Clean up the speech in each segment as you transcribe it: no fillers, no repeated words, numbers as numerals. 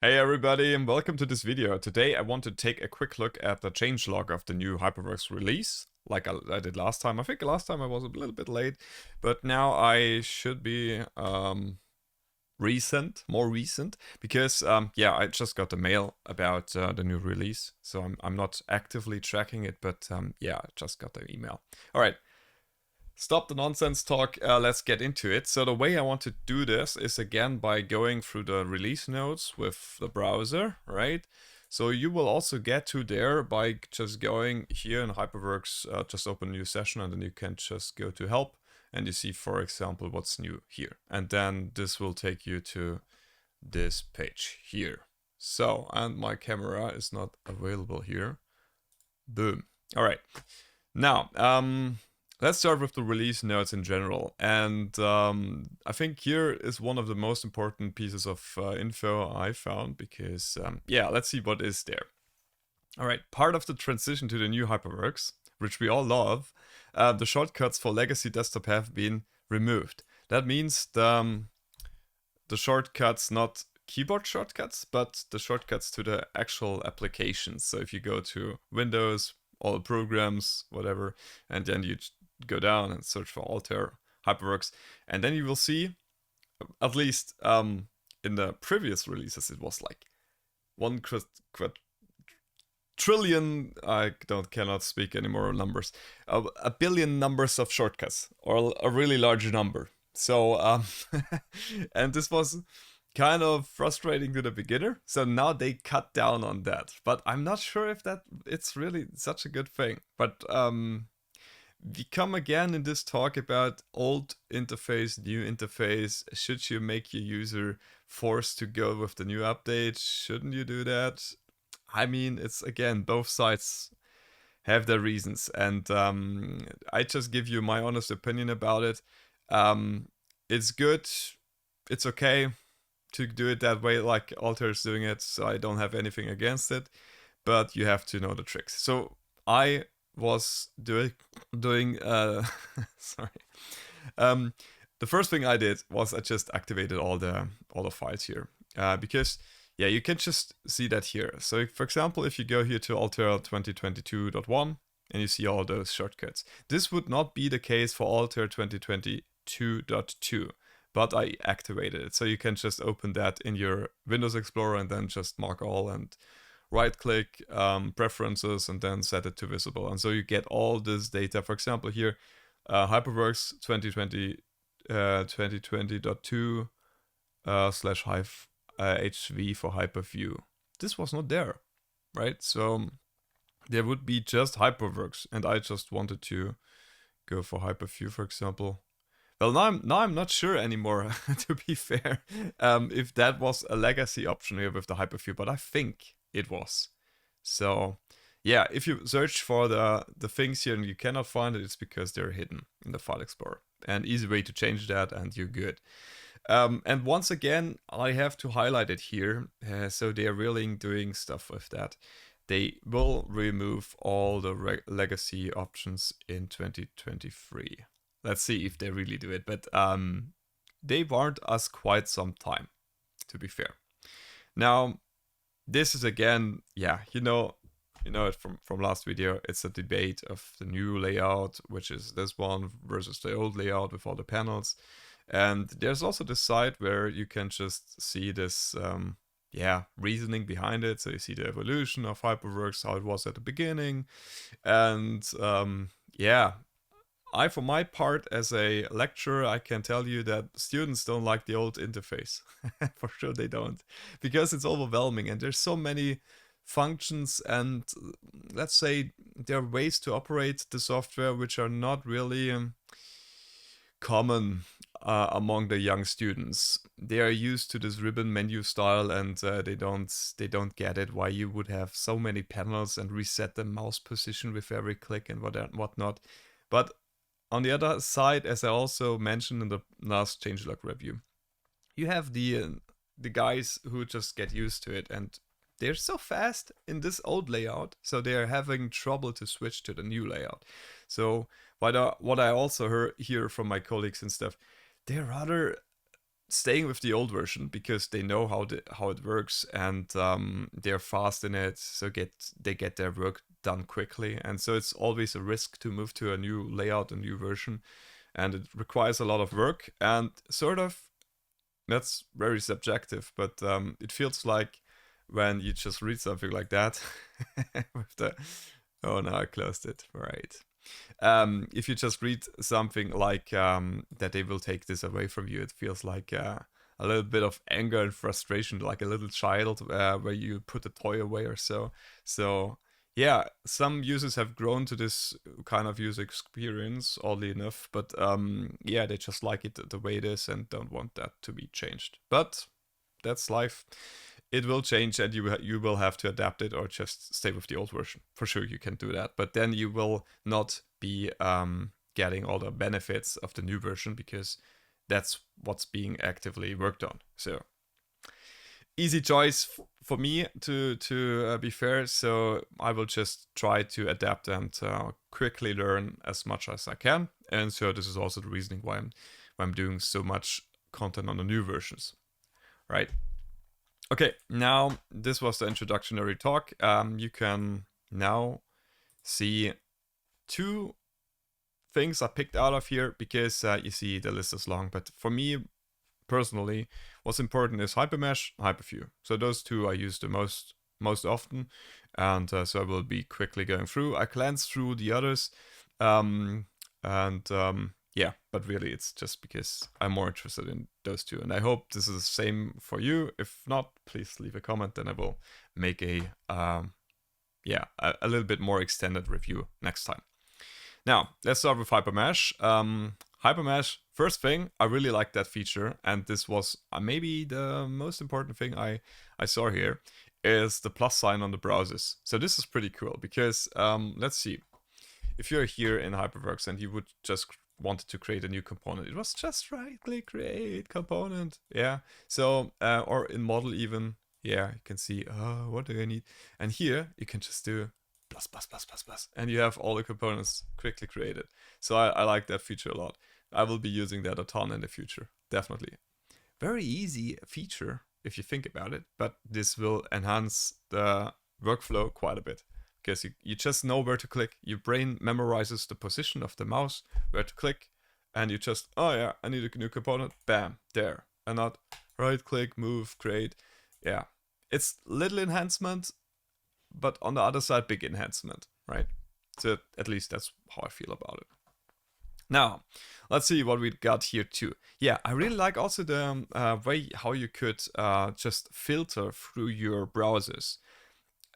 Hey everybody and welcome to this video. Today I want to take a quick look at the changelog of the new Hyperworks release, like I did last time. I think last time I was a little bit late, but now I should be more recent, because yeah, I just got the mail about the new release, so I'm not actively tracking it, but yeah, I just got the email. All right. Stop the nonsense talk, let's get into it. So the way I want to do this is again by going through the release notes with the browser, right? So you will also get to there by just going here in Hyperworks, just open a new session and then you can just go to help and you see, for example, what's new here. And then this will take you to this page here. So, and my camera is not available here. Boom. All right. Now, let's start with the release notes in general, and I think here is one of the most important pieces of info I found, because yeah, let's see what is there. All right, part of the transition to the new Hyperworks, which we all love, the shortcuts for legacy desktop have been removed. That means the shortcuts, not keyboard shortcuts, but the shortcuts to the actual applications. So if you go to Windows, all programs, whatever, and then you go down and search for Altair, Hyperworks, and then you will see, at least in the previous releases, it was like one trillion, I cannot speak any more numbers, a billion numbers of shortcuts, or a really large number. So, and this was kind of frustrating to the beginner. So now they cut down on that. But I'm not sure if it's really such a good thing. But we come again in this talk about old interface, new interface. Should you make your user forced to go with the new update? Shouldn't you do that? I mean, it's again, both sides have their reasons. And I just give you my honest opinion about it. It's good. It's okay to do it that way, like Altair is doing it, so I don't have anything against it, but you have to know the tricks. So I was doing sorry. The first thing I did was I just activated all the files here, because yeah, you can just see that here. So for example, if you go here to Altair 2022.1 and you see all those shortcuts, this would not be the case for Altair 2022.2. But I activated it. So you can just open that in your Windows Explorer and then just mark all and right click preferences and then set it to visible. And so you get all this data. For example, here, Hyperworks 2020.2 slash HV for Hyperview. This was not there, right? So there would be just Hyperworks, and I just wanted to go for Hyperview, for example. Well, now I'm not sure anymore, to be fair, if that was a legacy option here with the Hyperview, but I think it was. So yeah, if you search for the things here and you cannot find it, it's because they're hidden in the File Explorer. An easy way to change that and you're good. And once again, I have to highlight it here. So they're really doing stuff with that. They will remove all the legacy options in 2023. Let's see if they really do it, but they warned us quite some time, to be fair. Now, this is again, yeah, you know it from last video. It's a debate of the new layout, which is this one versus the old layout with all the panels. And there's also this side where you can just see this, yeah, reasoning behind it. So you see the evolution of Hyperworks, how it was at the beginning, and yeah. For my part, as a lecturer, I can tell you that students don't like the old interface. For sure they don't. Because it's overwhelming and there's so many functions and, let's say, there are ways to operate the software which are not really common among the young students. They are used to this ribbon menu style, and they don't get it, why you would have so many panels and reset the mouse position with every click and whatnot. But on the other side, as I also mentioned in the last changelog review, you have the guys who just get used to it, and they're so fast in this old layout, so they're having trouble to switch to the new layout. So what I also hear from my colleagues and stuff, they're rather staying with the old version because they know how it works, and they're fast in it, so they get their work done quickly. And so it's always a risk to move to a new layout, a new version, and it requires a lot of work. And sort of, that's very subjective, but it feels like when you just read something like that with the, oh no, I closed it, right. If you just read something like that they will take this away from you, it feels like a little bit of anger and frustration, like a little child where you put a toy away or so. So yeah, some users have grown to this kind of user experience, oddly enough, but yeah, they just like it the way it is and don't want that to be changed. But that's life. It will change, and you will have to adapt it or just stay with the old version. For sure, you can do that, but then you will not be getting all the benefits of the new version because that's what's being actively worked on. So easy choice for me to be fair. So I will just try to adapt and quickly learn as much as I can. And so this is also the reasoning why I'm doing so much content on the new versions, right? Okay, now this was the introductory talk. You can now see two things I picked out of here because you see the list is long. But for me personally, what's important is Hypermesh, Hyperview. So those two I use the most often, and so I will be quickly going through. I glance through the others, yeah, but really it's just because I'm more interested in those two. And I hope this is the same for you. If not, please leave a comment, then I will make a little bit more extended review next time. Now, let's start with Hypermesh. Hypermesh, first thing, I really like that feature, and this was maybe the most important thing I saw here, is the plus sign on the browsers. So this is pretty cool because, let's see, if you're here in Hyperworks and you would just wanted to create a new component, it was just right-click, create component, yeah. So, or in model even, yeah, you can see, what do I need? And here, you can just do plus, and you have all the components quickly created. So I like that feature a lot. I will be using that a ton in the future, definitely. Very easy feature if you think about it, but this will enhance the workflow quite a bit because you just know where to click. Your brain memorizes the position of the mouse, where to click, and you just, oh yeah, I need a new component, bam, there, and not right click, move, create. Yeah, it's little enhancement, but on the other side, big enhancement, right? So at least that's how I feel about it. Now, let's see what we got here too. Yeah, I really like also the way how you could just filter through your browsers.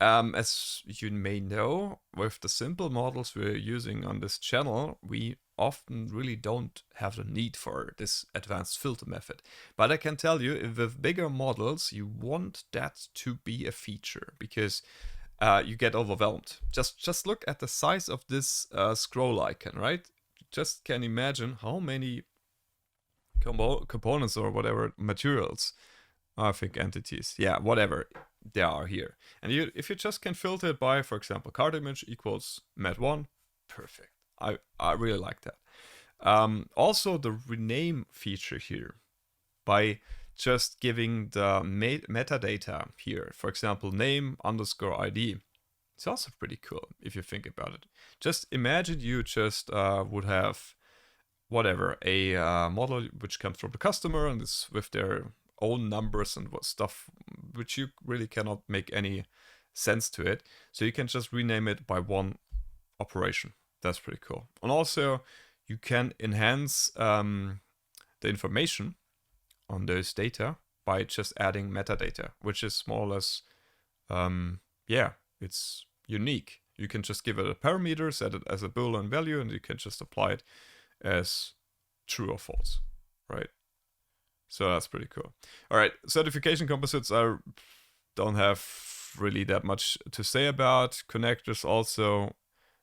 As you may know, with the simple models we're using on this channel, we often really don't have the need for this advanced filter method. But I can tell you, with bigger models, you want that to be a feature because you get overwhelmed. Just look at the size of this scroll icon, right? Just can imagine how many components or whatever materials, I think entities, yeah, whatever there are here. And if you just can filter it by, for example, card image equals mat1, perfect. I really like that. Also the rename feature here, by just giving the metadata here, for example, name underscore ID. It's also pretty cool if you think about it. Just imagine you just would have whatever, a model which comes from the customer and is with their own numbers and what stuff which you really cannot make any sense to it. So you can just rename it by one operation. That's pretty cool. And also you can enhance the information on those data by just adding metadata, which is more or less, yeah, it's unique. You can just give it a parameter, set it as a Boolean value, and you can just apply it as true or false, right? So that's pretty cool. All right, certification composites, I don't have really that much to say about. Connectors also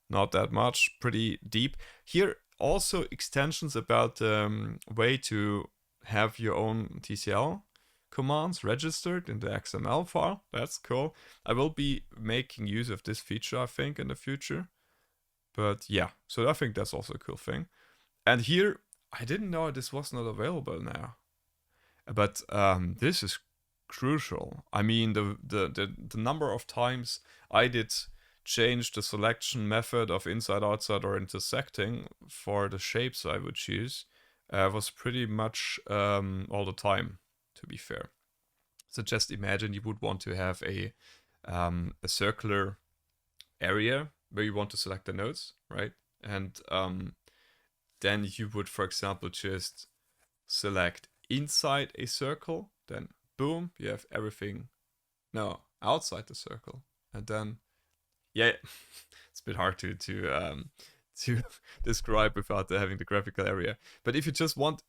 not that much, pretty deep. Here also extensions about the way to have your own TCL commands registered in the XML file. That's cool. I will be making use of this feature, I think, in the future. But yeah, so I think that's also a cool thing. And here, I didn't know this was not available now. But this is crucial. I mean, the number of times I did change the selection method of inside, outside, or intersecting for the shapes I would choose was pretty much all the time, to be fair. So just imagine you would want to have a circular area where you want to select the nodes, right? And then you would, for example, just select inside a circle, then boom, you have everything outside the circle. And then yeah, it's a bit hard to describe without having the graphical area. But if you just want,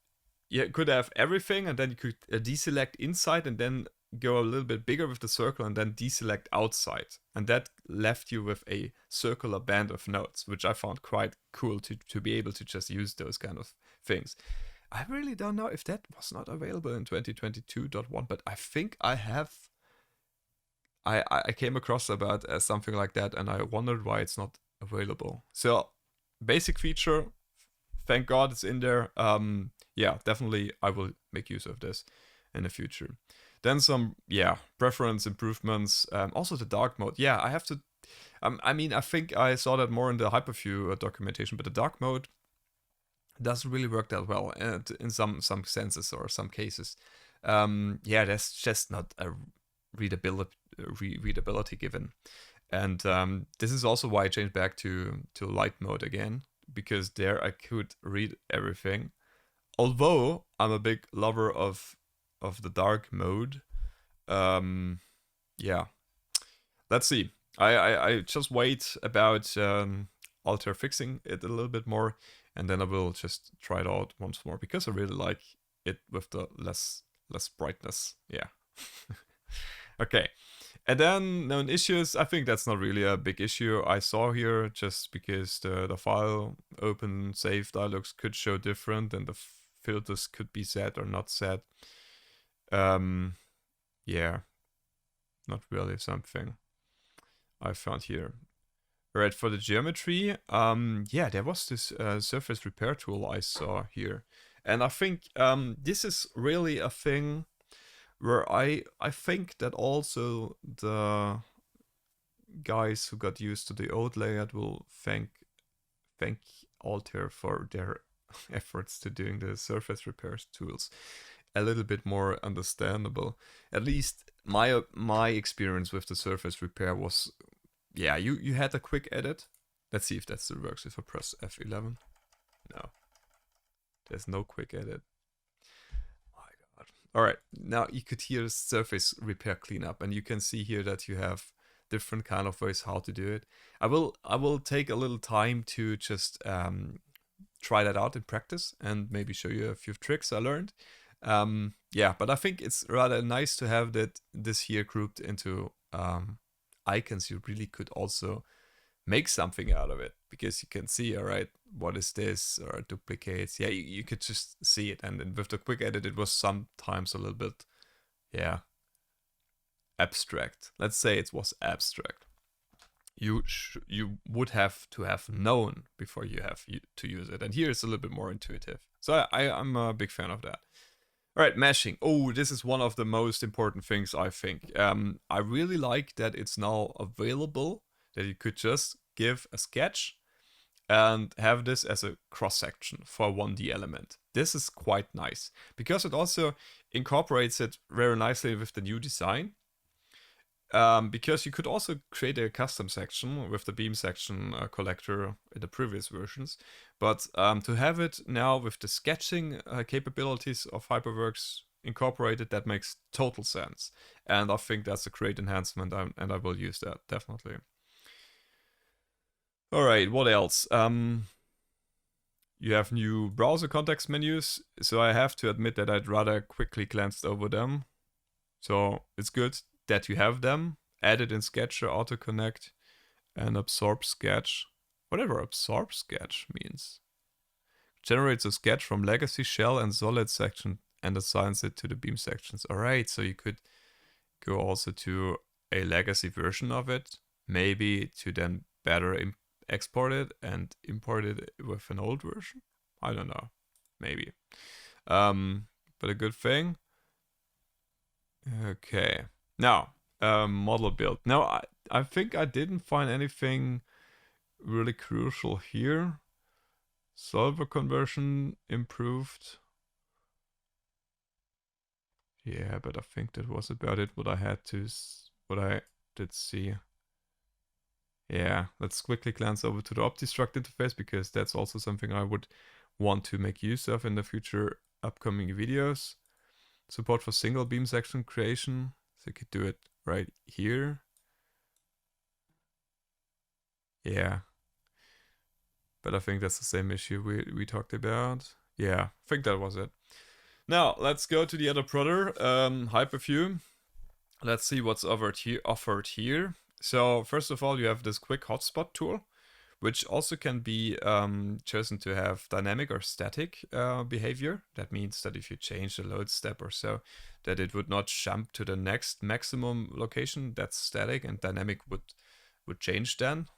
you could have everything, and then you could deselect inside, and then go a little bit bigger with the circle, and then deselect outside, and that left you with a circular band of nodes, which I found quite cool to be able to just use those kind of things. I really don't know if that was not available in 2022.1, but I think I have. I came across about something like that, and I wondered why it's not available. So, basic feature, thank God it's in there. Yeah, definitely I will make use of this in the future. Then some, preference improvements. Also the dark mode. Yeah, I have to. I mean, I think I saw that more in the Hyperview documentation, but the dark mode doesn't really work that well in some senses or some cases. That's just not a readability given. And this is also why I changed back to light mode again, because there I could read everything. Although I'm a big lover of the dark mode. Yeah, let's see. I just wait about Altair fixing it a little bit more, and then I will just try it out once more, because I really like it with the less brightness. Yeah. Okay. And then known issues, I think that's not really a big issue I saw here, just because the file open save dialogues could show different, and the filters could be set or not set. Yeah, not really something I found here. Right, for the geometry, there was this surface repair tool I saw here. And I think this is really a thing where I think that also the guys who got used to the old layout will thank Altair for their efforts to doing the surface repair tools a little bit more understandable. At least my experience with the surface repair was, you had a quick edit. Let's see if that still works if I press F11. No, there's no quick edit. My God. All right, now you could hear surface repair cleanup, and you can see here that you have different kind of ways how to do it. I will take a little time to just try that out in practice and maybe show you a few tricks I learned. But I think it's rather nice to have this here grouped into icons. You really could also make something out of it, because you can see, all right, what is this, or duplicates. Yeah, you could just see it. And then with the quick edit, it was sometimes a little bit, abstract. Let's say it was abstract. You would have to have known before you have to use it. And here it's a little bit more intuitive. So I'm a big fan of that. All right, meshing. Oh, this is one of the most important things, I think. I really like that it's now available, that you could just give a sketch and have this as a cross-section for a 1D element. This is quite nice, because it also incorporates it very nicely with the new design. Because you could also create a custom section with the beam section collector in the previous versions. But to have it now with the sketching capabilities of Hyperworks incorporated, that makes total sense. And I think that's a great enhancement, and I will use that, definitely. All right, what else? You have new browser context menus, so I have to admit that I'd rather quickly glanced over them. So it's good that you have them. Added in Sketcher, auto-connect, and absorb sketch. Whatever absorb sketch means. Generates a sketch from legacy shell and solid section and assigns it to the beam sections. Alright, so you could go also to a legacy version of it, maybe to then better export it and import it with an old version. I don't know, maybe. But a good thing. Okay. Now, model build. Now, I think I didn't find anything really crucial here. Solver conversion improved. Yeah, but I think that was about it. What I did see. Yeah, let's quickly glance over to the OptiStruct interface because that's also something I would want to make use of in the future upcoming videos. Support for single beam section creation. So you could do it right here. Yeah. But I think that's the same issue we talked about. Yeah, I think that was it. Now, let's go to the other brother, Hyperview. Let's see what's offered here. So, first of all, you have this quick hotspot tool, which also can be chosen to have dynamic or static behavior. That means that if you change the load step or so, that it would not jump to the next maximum location. That's static, and dynamic would change then.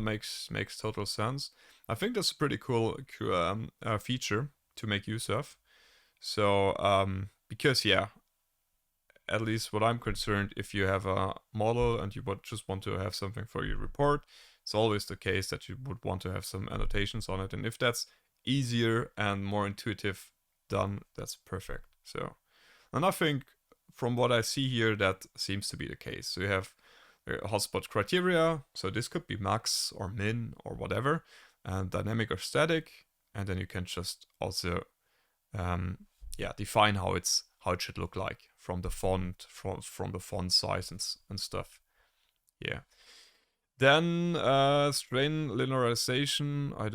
Makes total sense. I think that's a pretty cool feature to make use of. So because yeah, at least what I'm concerned, if you have a model and you just want to have something for your report, it's always the case that you would want to have some annotations on it. And if that's easier and more intuitive done, that's perfect. So, and I think from what I see here, that seems to be the case. So you have hotspot criteria. So this could be max or min or whatever, and dynamic or static. And then you can just also define how it should look like from the font, from the font size and stuff. Yeah. Then strain linearization. I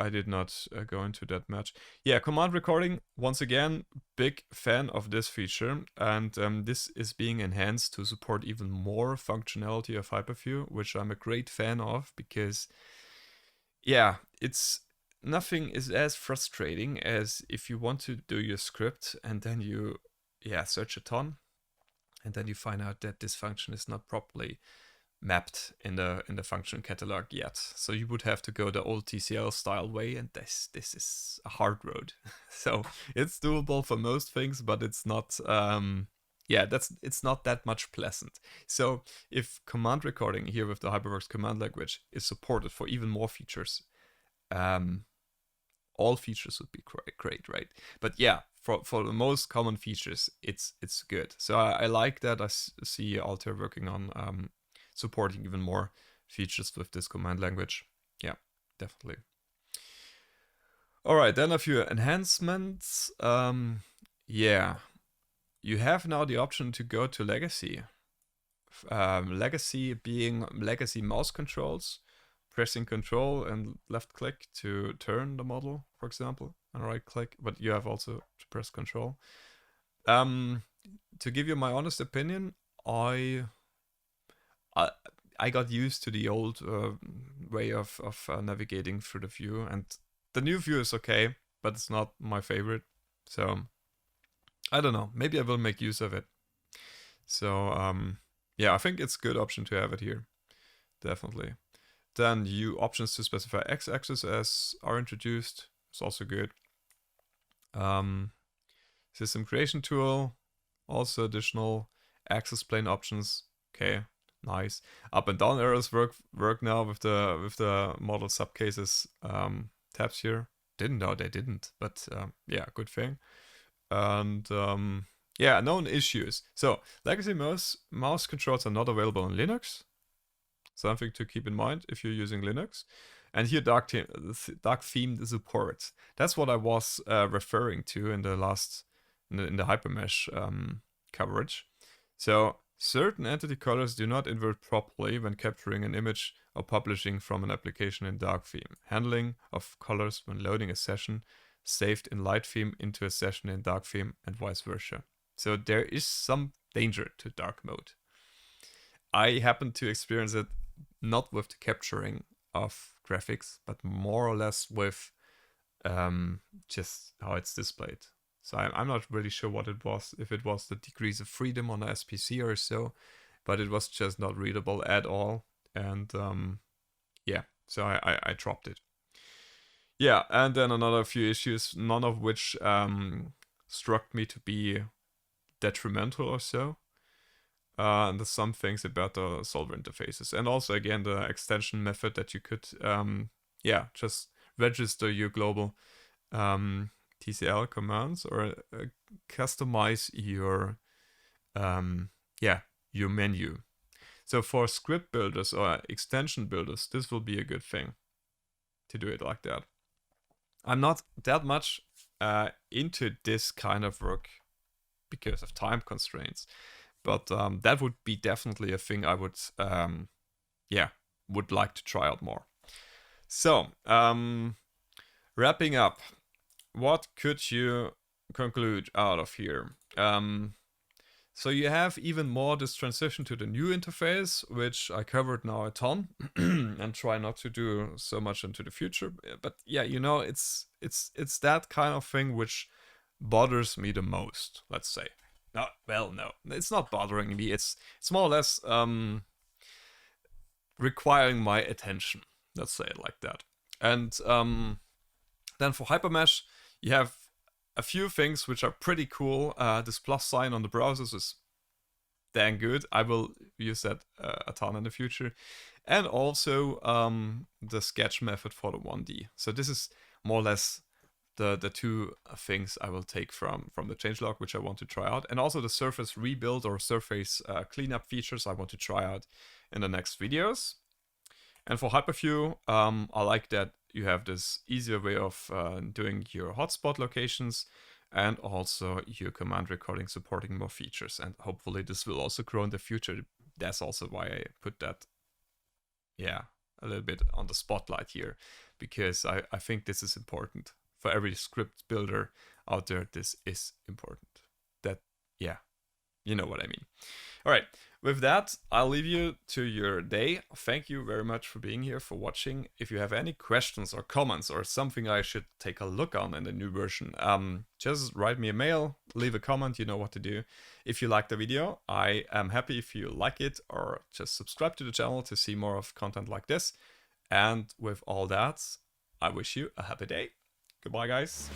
did not go into that much. Yeah, command recording. Once again, big fan of this feature, and this is being enhanced to support even more functionality of Hyperview, which I'm a great fan of because, yeah, nothing is as frustrating as if you want to do your script and then you search a ton and then you find out that this function is not properly mapped in the function catalog yet. So you would have to go the old TCL style way, and this is a hard road. So it's doable for most things, but it's not it's not that much pleasant. So if command recording here with the Hyperworks command language is supported for even more features, all features would be great, right? But yeah, for the most common features, it's good. So I like that. I see Altair working on supporting even more features with this command language. Yeah, definitely. All right, then a few enhancements. Yeah, you have now the option to go to legacy. Legacy being legacy mouse controls, pressing control and left click to turn the model, for example, and right click, but you have also to press control. To give you my honest opinion, I got used to the old way of navigating through the view, and the new view is okay, but it's not my favorite. So I don't know. Maybe I will make use of it. So yeah, I think it's a good option to have it here. Definitely. Then options to specify x-axis as are introduced. It's also good. System creation tool, also additional axis plane options. Okay, nice. Up and down arrows work now with the model subcases tabs here. Didn't know they didn't, but yeah, good thing. And yeah, known issues. So legacy mouse controls are not available on Linux. Something to keep in mind if you're using Linux. And here dark themed support. That's what I was referring to in the Hypermesh coverage. So certain entity colors do not invert properly when capturing an image or publishing from an application in dark theme. Handling of colors when loading a session saved in light theme into a session in dark theme and vice versa. So there is some danger to dark mode. I happen to experience it not with the capturing of graphics, but more or less with just how it's displayed. So I'm not really sure what it was, if it was the degrees of freedom on the SPC or so, but it was just not readable at all. And yeah, so I dropped it. Yeah, and then another few issues, none of which struck me to be detrimental or so. And there's some things about the solver interfaces. And also, again, the extension method that you could, just register your global TCL commands or customize your, your menu. So for script builders or extension builders, this will be a good thing to do it like that. I'm not that much into this kind of work because of time constraints, but that would be definitely a thing I would, would like to try out more. So, wrapping up, what could you conclude out of here? So you have even more this transition to the new interface, which I covered now a ton, and try not to do so much into the future. But yeah, it's that kind of thing which bothers me the most. Let's say. No, it's not bothering me. It's more or less requiring my attention. Let's say it like that. And then for Hypermesh, you have a few things which are pretty cool. This plus sign on the browsers is dang good. I will use that a ton in the future. And also the sketch method for the 1D. So this is more or less the two things I will take from the changelog, which I want to try out. And also the surface rebuild or surface cleanup features I want to try out in the next videos. And for Hyperview, I like that you have this easier way of doing your hotspot locations and also your command recording supporting more features. And hopefully this will also grow in the future. That's also why I put that, a little bit on the spotlight here, because I think this is important. For every script builder out there, this is important. That, you know what I mean. All right, with that, I'll leave you to your day. Thank you very much for being here, for watching. If you have any questions or comments or something I should take a look on in the new version, just write me a mail, leave a comment, you know what to do. If you like the video, I am happy if you like it, or just subscribe to the channel to see more of content like this. And with all that, I wish you a happy day. Goodbye, guys.